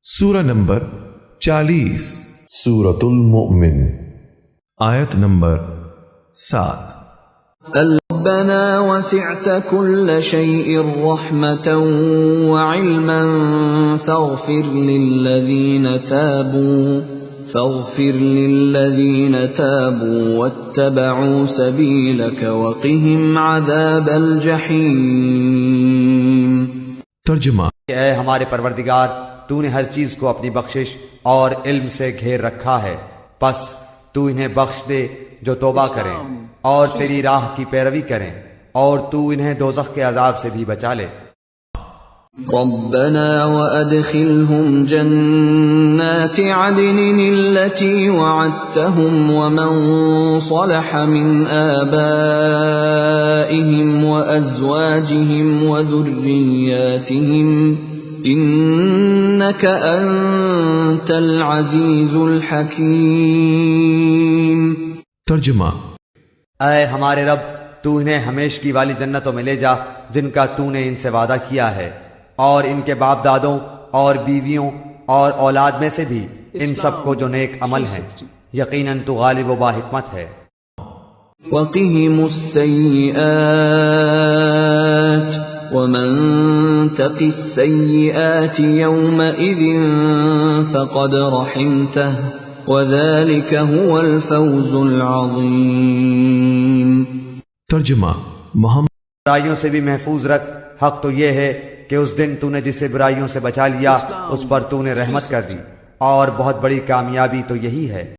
سورہ نمبر 40 سورة المؤمن آیت نمبر 7۔ ربنا وسعت كل شيء رحمة وعلما فاغفر للذين تابوا واتبعوا سبيلك وقهم عذاب الجحيم۔ ترجمہ۔ اے ہمارے پروردگار، تو نے ہر چیز کو اپنی بخشش اور علم سے گھیر رکھا ہے، پس تو انہیں بخش دے جو توبہ کریں اور تیری راہ کی پیروی کریں، اور تو انہیں دوزخ کے عذاب سے بھی بچا لے۔ ربنا وادخلهم جنات عدن التي وعدتهم ومن صلح من آبائهم وأزواجهم وذرياتهم إنك أنت العزيز الحكيم۔ ترجمہ۔ اے ہمارے رب، تو انہیں ہمیشگی والی جنتوں میں لے جا جن کا تو نے ان سے وعدہ کیا ہے، اور ان کے باپ دادوں اور بیویوں اور اولاد میں سے بھی ان سب کو جو نیک عمل ہیں، یقیناً تو غالب و باحکمت ہے۔ وقهم السيئات ومن تق السيئات يومئذ فقد رحمته وذلك هو الفوز العظيم۔ ترجمہ۔ محمد۔ برائیوں سے بھی محفوظ رکھ، حق تو یہ ہے کہ اس دن تو نے جسے برائیوں سے بچا لیا اس پر تو نے رحمت کر دی، اور بہت بڑی کامیابی تو یہی ہے۔